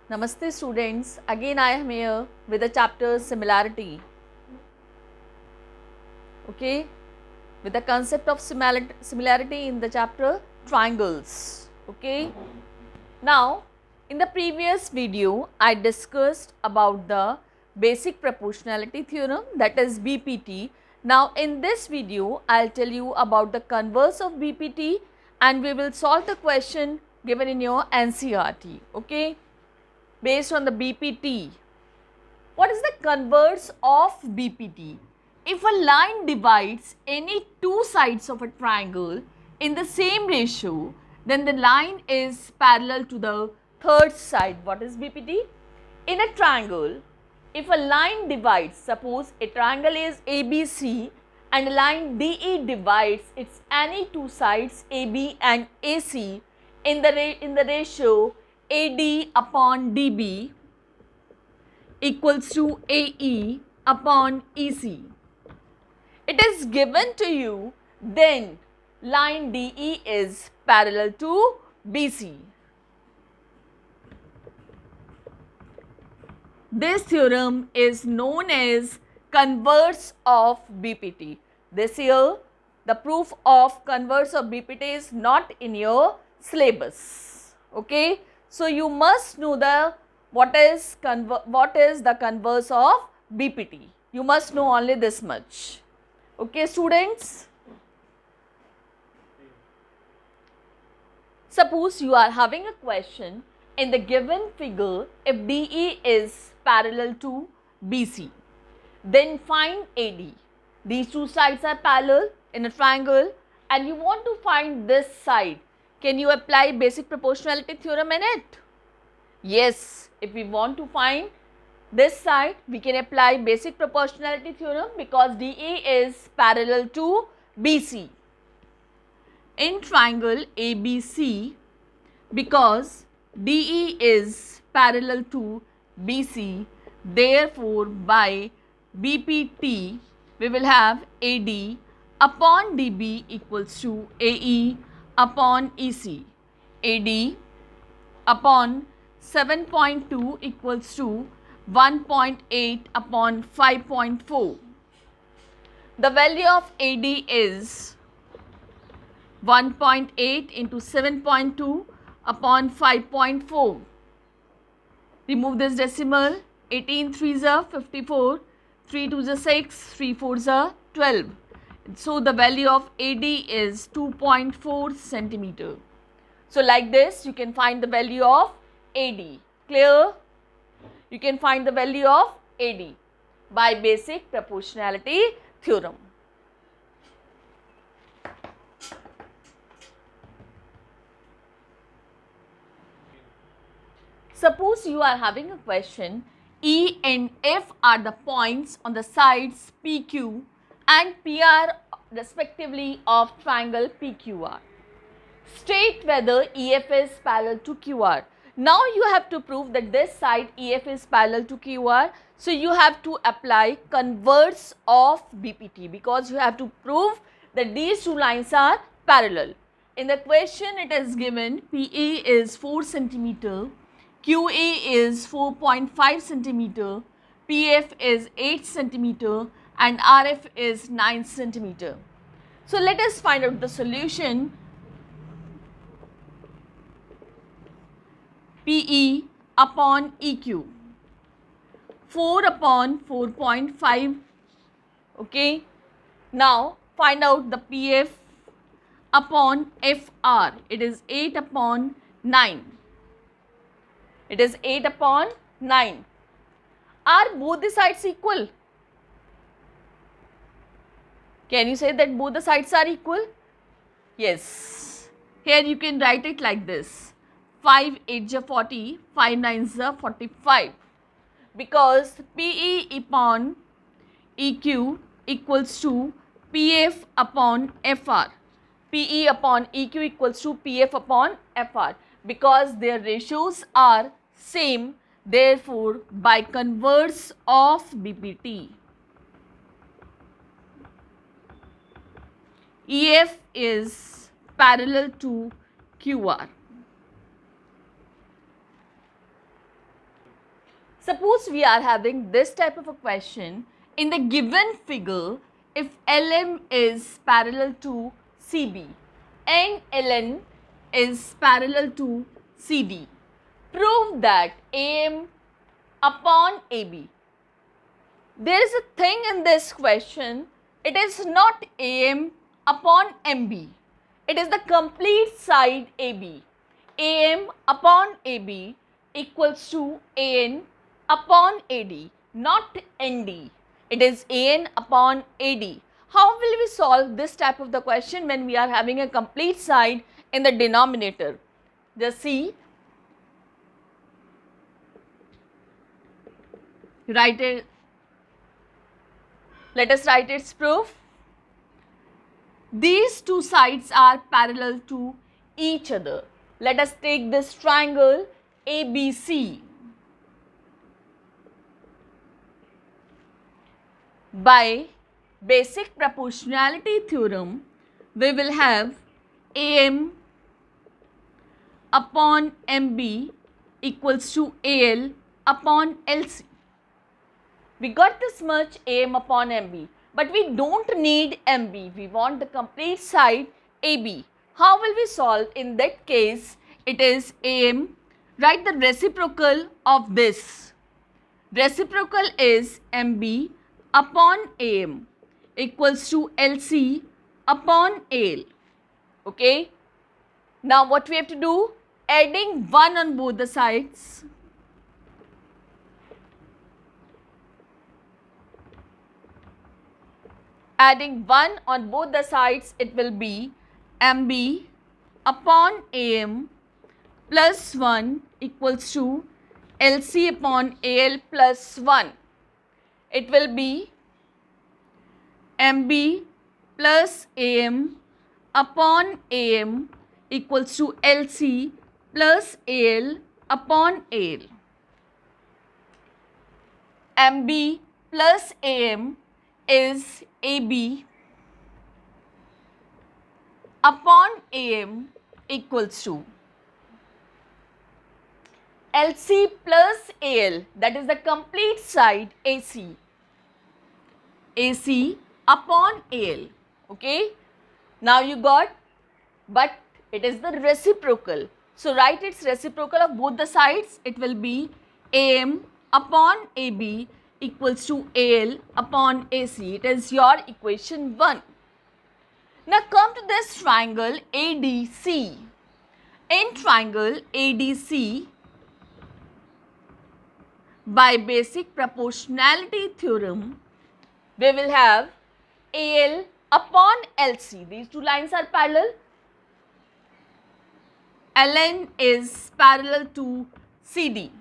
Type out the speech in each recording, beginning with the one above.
Namaste students, again I am here with the chapter similarity, okay, with the concept of similarity in the chapter triangles, okay. Now, in the previous video I discussed about the basic proportionality theorem, that is BPT. Now, in this video I will tell you about the converse of BPT and we will solve the question given in your NCERT, okay, based on the BPT. What is the converse of BPT? If a line divides any two sides of a triangle in the same ratio, then the line is parallel to the third side. What is BPT? In a triangle, if a line divides, suppose a triangle is ABC and a line DE divides its any two sides AB and AC in the ratio AD upon DB equals to AE upon EC. It is given to you, then line DE is parallel to BC. This theorem is known as converse of BPT. This year, the proof of converse of BPT is not in your syllabus. Okay, so you must know the what is the converse of BPT. You must know only this much. Okay, students. Suppose you are having a question in the given figure. If DE is parallel to BC, then find AD. These two sides are parallel in a triangle and you want to find this side. Can you apply basic proportionality theorem in it? Yes, if we want to find this side, we can apply basic proportionality theorem because DE is parallel to BC. In triangle ABC, because DE is parallel to BC, therefore by BPT we will have AD upon DB equals to AE upon EC. AD upon 7.2 equals to 1.8 upon 5.4. The value of AD is 1.8 into 7.2 upon 5.4. Remove this decimal. 18 3s are 54, 3 2s are 6, 3 4s are 12. So the value of AD is 2.4 centimeter. So like this you can find the value of AD. Clear? You can find the value of AD by basic proportionality theorem. Suppose you are having a question, E and F are the points on the sides PQ and PR respectively of triangle PQR. State whether EF is parallel to QR. Now you have to prove that this side EF is parallel to QR. So you have to apply converse of BPT because you have to prove that these two lines are parallel. In the question it is given PA is 4 centimeter, QA is 4.5 centimeter, PF is 8 centimeter and RF is 9 centimeter. So let us find out the solution. PE upon EQ, 4 upon 4.5, okay. Now find out the PF upon FR, it is 8 upon 9. It is 8 upon 9. Are both the sides equal? Can you say that both the sides are equal? Yes. Here you can write it like this. 5 8s are 40, 5 9s are 45. Because PE upon EQ equals to PF upon FR. PE upon EQ equals to PF upon FR. Because their ratios are same, therefore by converse of BPT, EF is parallel to QR. Suppose we are having this type of a question. In the given figure, if LM is parallel to CB and LN is parallel to CD, prove that AM upon AB. There is a thing in this question, it is not AM upon MB, it is the complete side AB. AM upon AB equals to AN upon AD, not ND. It is AN upon AD. How will we solve this type of the question when we are having a complete side in the denominator? Just see, write it. Let us write its proof. These two sides are parallel to each other. Let us take this triangle ABC. By basic proportionality theorem, we will have AM upon MB equals to AL upon LC. We got this much AM upon MB, but we don't need MB. We want the complete side AB. How will we solve? In that case, it is AM. Write the reciprocal of this. Reciprocal is MB upon AM equals to LC upon AL. Okay. Now what we have to do? Adding 1 on both the sides. Adding 1 on both the sides, it will be MB upon AM plus 1 equals to LC upon AL plus 1. It will be MB plus AM upon AM equals to LC plus AL upon AL. MB plus AM is AB upon AM equals to LC plus AL, that is the complete side AC. AC upon AL. Okay. Now you got, but it is the reciprocal. So write its reciprocal of both the sides. It will be AM upon AB equals to AL upon AC. It is your equation 1. Now come to this triangle ADC. In triangle ADC, by basic proportionality theorem, we will have AL upon LC. These two lines are parallel. LN is parallel to CD.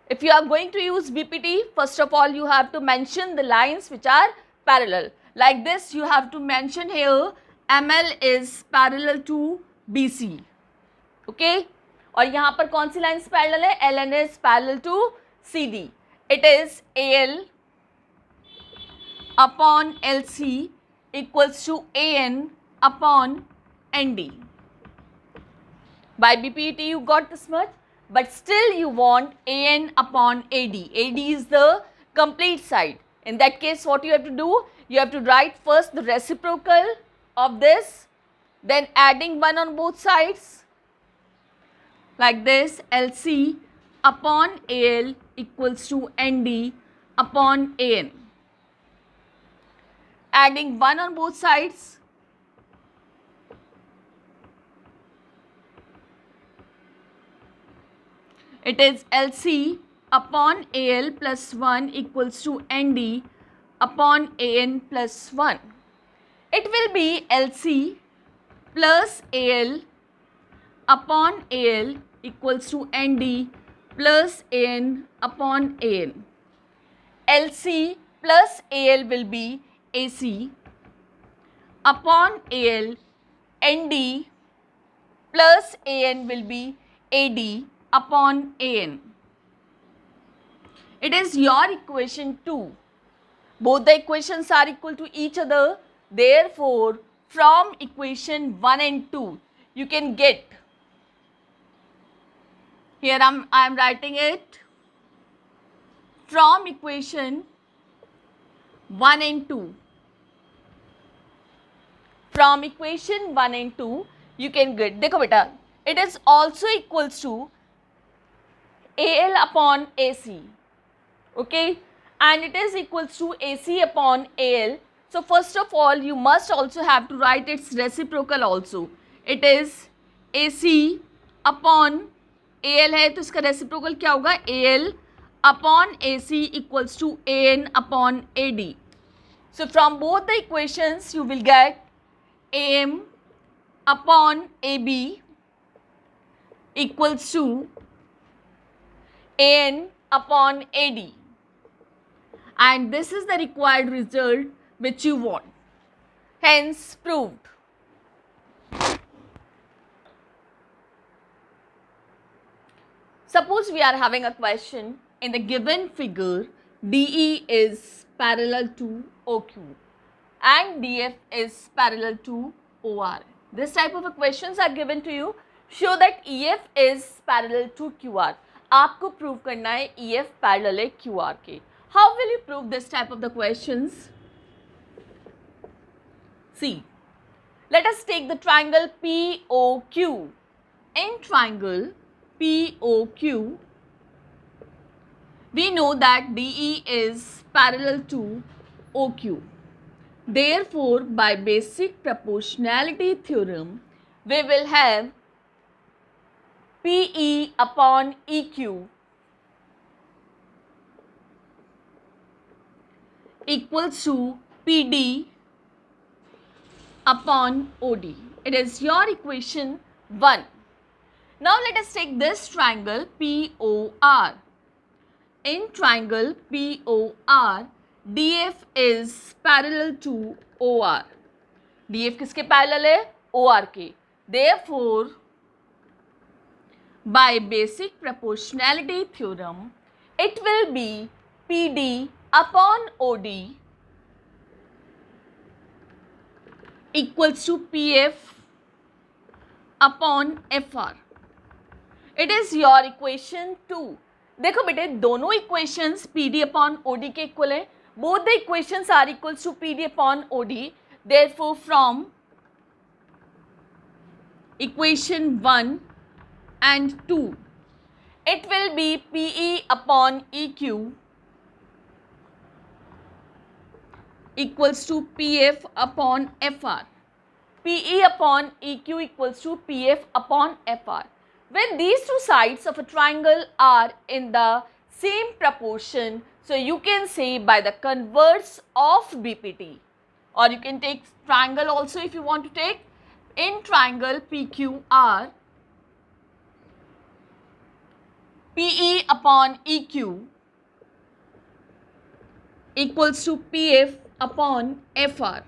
If you are going to use BPT, first of all you have to mention the lines which are parallel. Like this, you have to mention here ML is parallel to BC. Okay? और यहाँ पर कौन सी lines parallel है? LN is parallel to CD. It is AL upon LC equals to AN upon ND. By BPT you got this much, but still you want AN upon AD. AD is the complete side. In that case, what you have to do? You have to write first the reciprocal of this, then adding 1 on both sides. Like this, LC upon AL equals to ND upon AN. Adding 1 on both sides. It is LC upon AL plus 1 equals to ND upon AN plus 1. It will be LC plus AL upon AL equals to ND plus AN upon AN. LC plus AL will be AC upon AL. ND plus AN will be AD upon AN. It is your equation 2. Both the equations are equal to each other. Therefore, from equation 1 and 2, you can get, here I am writing it, from equation 1 and 2. From equation 1 and 2 you can get, देखो बेटा, it is also equals to AL upon AC, okay, and it is equals to AC upon AL. So first of all you must also have to write its reciprocal also. It is AC upon AL है तो इसका reciprocal क्या होगा, AL upon AC equals to AN upon AD. So from both the equations you will get AM upon AB equals to AN upon AD, and this is the required result which you want. Hence proved. Suppose we are having a question in the given figure, DE is parallel to OQ and DF is parallel to OR. This type of questions are given to you. Show that EF is parallel to QR. आपको prove करना है EF parallel है QR के. How will you prove this type of the questions? See, let us take the triangle POQ. In triangle POQ, we know that DE is parallel to OQ. Therefore, by basic proportionality theorem, we will have PE upon EQ equals to PD upon OD. It is your equation 1. Now let us take this triangle POR. In triangle POR, DF is parallel to OR. DF किसके parallel है? OR के. Therefore, by basic proportionality theorem, it will be PD upon OD equals to PF upon FR. It is your equation 2. देखो बेटे, दोनों equations PD upon OD के equal है. Both the equations are equals to PD upon OD. Therefore, from equation 1 and 2, it will be PE upon EQ equals to PF upon FR. PE upon EQ equals to PF upon FR. When these two sides of a triangle are in the same proportion, so you can say by the converse of BPT, or you can take triangle also if you want to take. In triangle PQR, PE upon EQ equals to PF upon FR.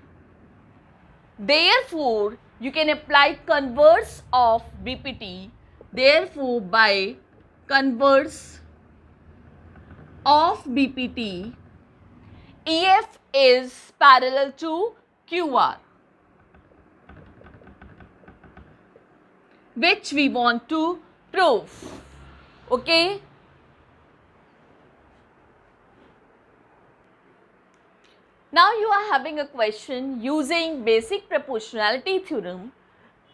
Therefore, you can apply converse of BPT. Therefore, by converse of BPT, EF is parallel to QR, which we want to prove. Okay? Now you are having a question using basic proportionality theorem.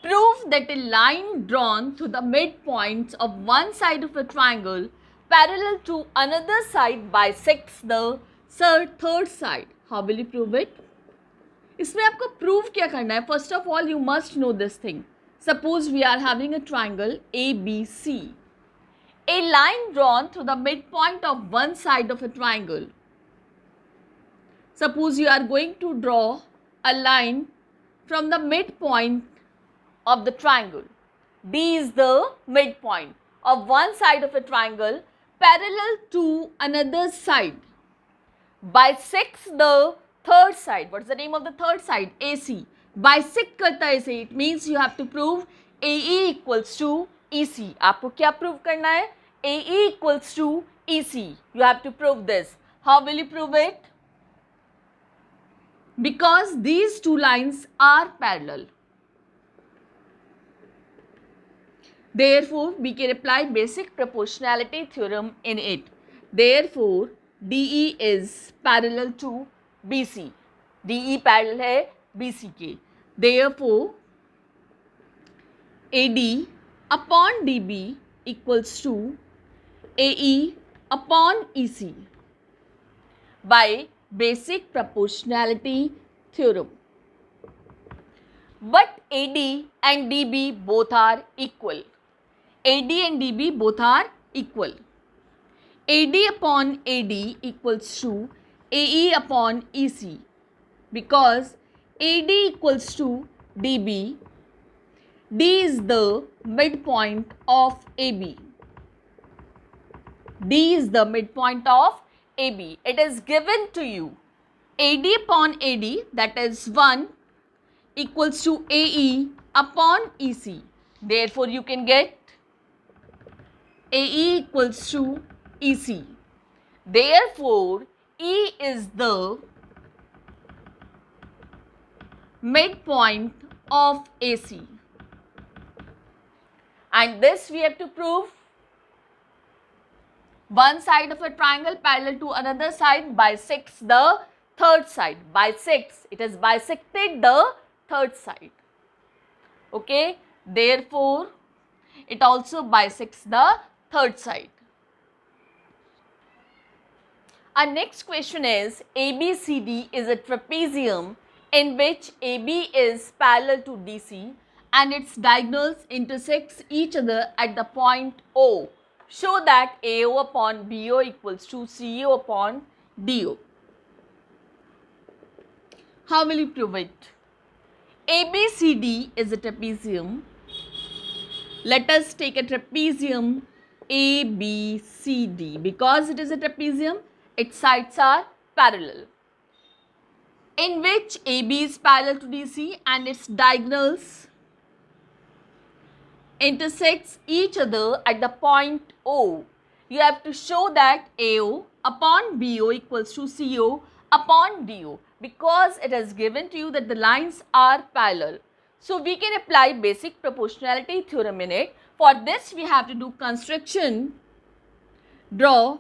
Prove that a line drawn through the midpoints of one side of a triangle parallel to another side bisects the third side. How will you prove it? इसमें आपको prove क्या करना है? First of all, you must know this thing. Suppose we are having a triangle ABC. A line drawn through the midpoint of one side of a triangle. Suppose you are going to draw a line from the midpoint of the triangle. D is the midpoint of one side of a triangle parallel to another side. Bisects the third side. What is the name of the third side? AC. Bisect करता है इसे. It means you have to prove AE equals to EC. आपको क्या prove करना है? AE equals to EC. You have to prove this. How will you prove it? Because these two lines are parallel. Therefore, we can apply basic proportionality theorem in it. Therefore, DE is parallel to BC. DE parallel है BC के. Therefore, AD upon DB equals to AE upon EC by basic proportionality theorem. But AD and DB both are equal. AD and DB both are equal. AD upon AD equals to AE upon EC because AD equals to DB. D is the midpoint of AB. D is the midpoint of AB. It is given to you. AD upon AD, that is 1, equals to AE upon EC. Therefore, you can get AE equals to EC. Therefore, E is the midpoint of AC. And this we have to prove. One side of a triangle parallel to another side bisects the third side. Bisects. It has bisected the third side. Okay. Therefore, it also bisects the third side. Our next question is ABCD is a trapezium in which AB is parallel to DC and its diagonals intersects each other at the point O. Show that AO upon BO equals to CO upon DO. How will you prove it? ABCD is a trapezium. Let us take a trapezium ABCD. Because it is a trapezium, its sides are parallel, in which AB is parallel to DC and its diagonals intersects each other at the point O. You have to show that AO upon BO equals to CO upon DO because it has given to you that the lines are parallel. So, we can apply basic proportionality theorem in it. For this, we have to do construction. Draw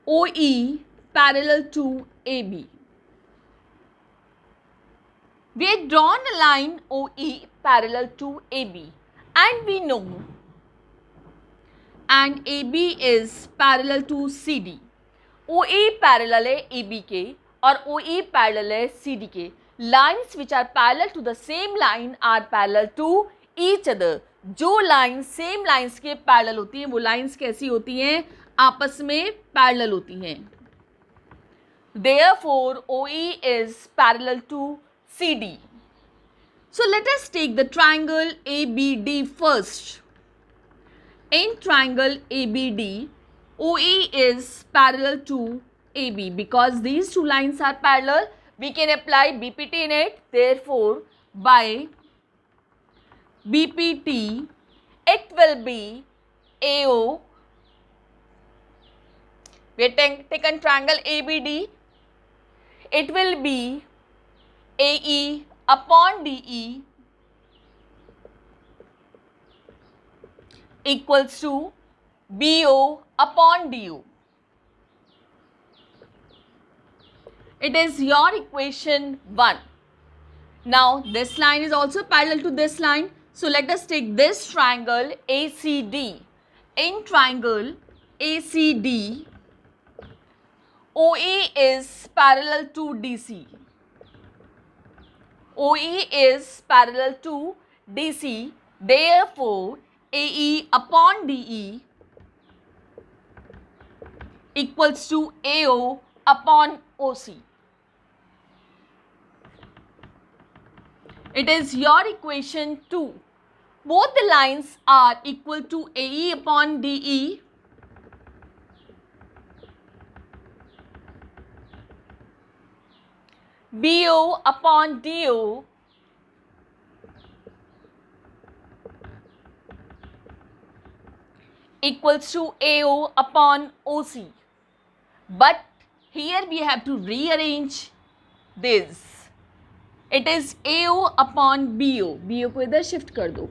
OE parallel to AB. We have drawn a line OE parallel to AB and we know and AB is parallel to CD. OE parallel है AB के और OE parallel है CD के. Lines which are parallel to the same line are parallel to each other. जो lines same lines के parallel होती हैं वो lines कैसी होती हैं? आपस में parallel होती हैं. Therefore, OE is parallel to CD. So, let us take the triangle ABD first. In triangle ABD, OE is parallel to AB. Because these two lines are parallel, we can apply BPT in it. Therefore, by BPT, it will be AO. We have taken triangle ABD. It will be AE upon DE equals to BO upon DO. It is your equation 1. Now, this line is also parallel to this line. So, let us take this triangle ACD. In triangle ACD, OE is parallel to DC. OE is parallel to DC. Therefore, AE upon DE equals to AO upon OC. It is your equation 2. Both the lines are equal to AE upon DE. BO upon DO equals to AO upon OC. But here we have to rearrange this. It is AO upon BO. BO को इधर shift कर दो.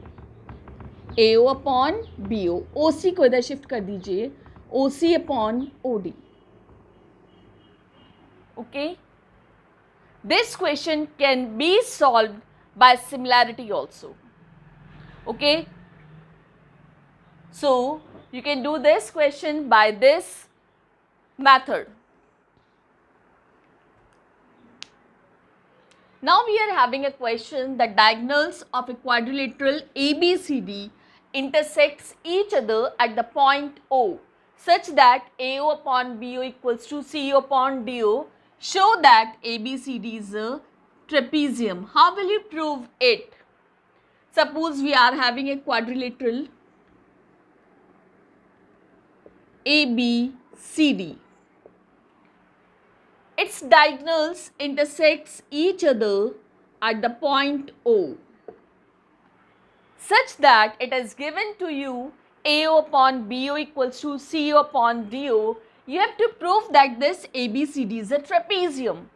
AO upon BO. OC को इधर shift कर दीजिए, OC upon OD. Okay, this question can be solved by similarity also. Okay, so you can do this question by this method. Now we are having a question: the diagonals of a quadrilateral ABCD intersects each other at the point O such that AO upon BO equals to CO upon DO. Show that ABCD is a trapezium. How will you prove it? Suppose we are having a quadrilateral ABCD. Its diagonals intersects each other at the point O such that it is given to you AO upon BO equals to CO upon DO. You have to prove that this ABCD is a trapezium.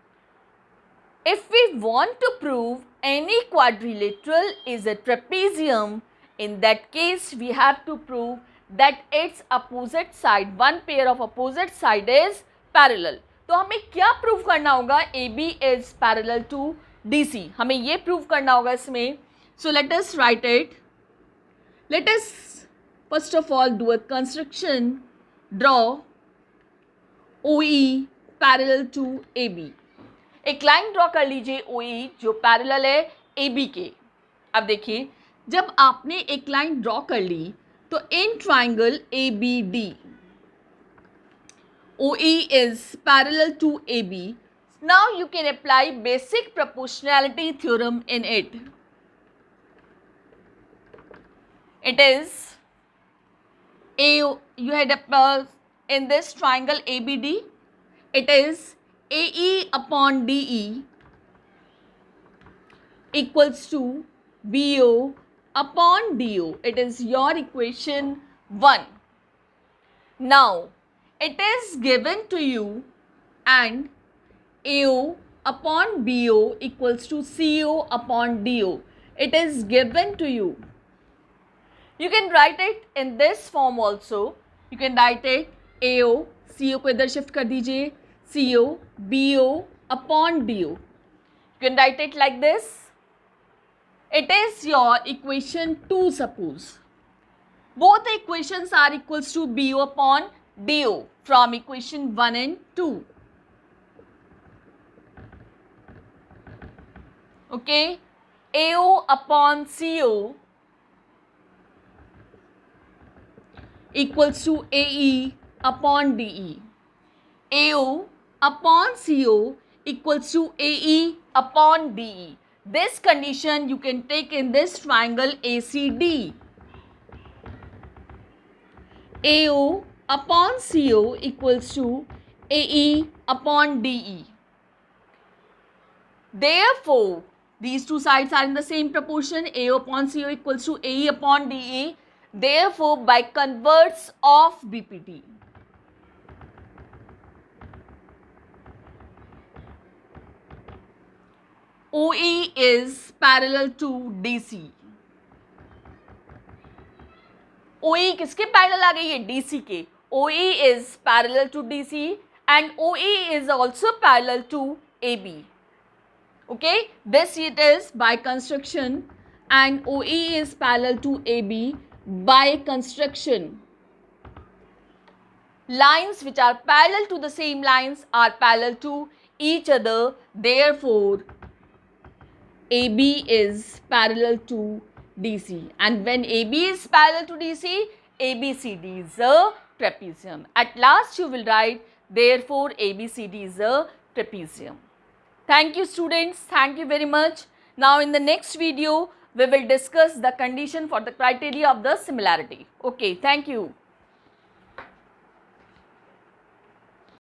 If we want to prove any quadrilateral is a trapezium, in that case we have to prove that its opposite side, one pair of opposite side is parallel. तो हमें क्या prove करना होगा? AB is parallel to DC. हमें ये prove करना होगा इसमें. So let us write it. Let us first of all do a construction. Draw OE parallel to AB. एक लाइन ड्रॉ कर लीजिए OE जो पैरेलल है AB के. अब देखिए, जब आपने एक लाइन ड्रॉ कर ली तो in triangle ABD OE is parallel to AB. Now you can apply basic proportionality theorem in it. It is AO, you had in this triangle ABD, it is AE upon DE equals to BO upon DO. It is your equation 1. Now it is given to you and AO upon BO equals to CO upon DO. It is given to you. You can write it in this form also. You can write it AO, CO को इधर shift कर दीजिए, CO BO upon DO. You can write it like this. It is your equation 2 suppose. Both the equations are equals to BO upon DO from equation 1 and 2. Okay, AO upon CO equals to AE upon DE. AO upon CO equals to AE upon DE. This condition you can take in this triangle ACD. AO upon CO equals to AE upon DE. Therefore, these two sides are in the same proportion. AO upon CO equals to AE upon DE. Therefore, by converse of BPT, OE is parallel to DC. OE किसके parallel आ गई है? DC के. OE is parallel to DC and OE is also parallel to AB. Okay, this it is by construction and OE is parallel to AB by construction. Lines which are parallel to the same lines are parallel to each other. Therefore, AB is parallel to DC, and when AB is parallel to DC, ABCD is a trapezium. At last you will write, therefore ABCD is a trapezium. Thank you students, thank you very much. Now in the next video, we will discuss the condition for the criteria of the similarity. Okay, thank you.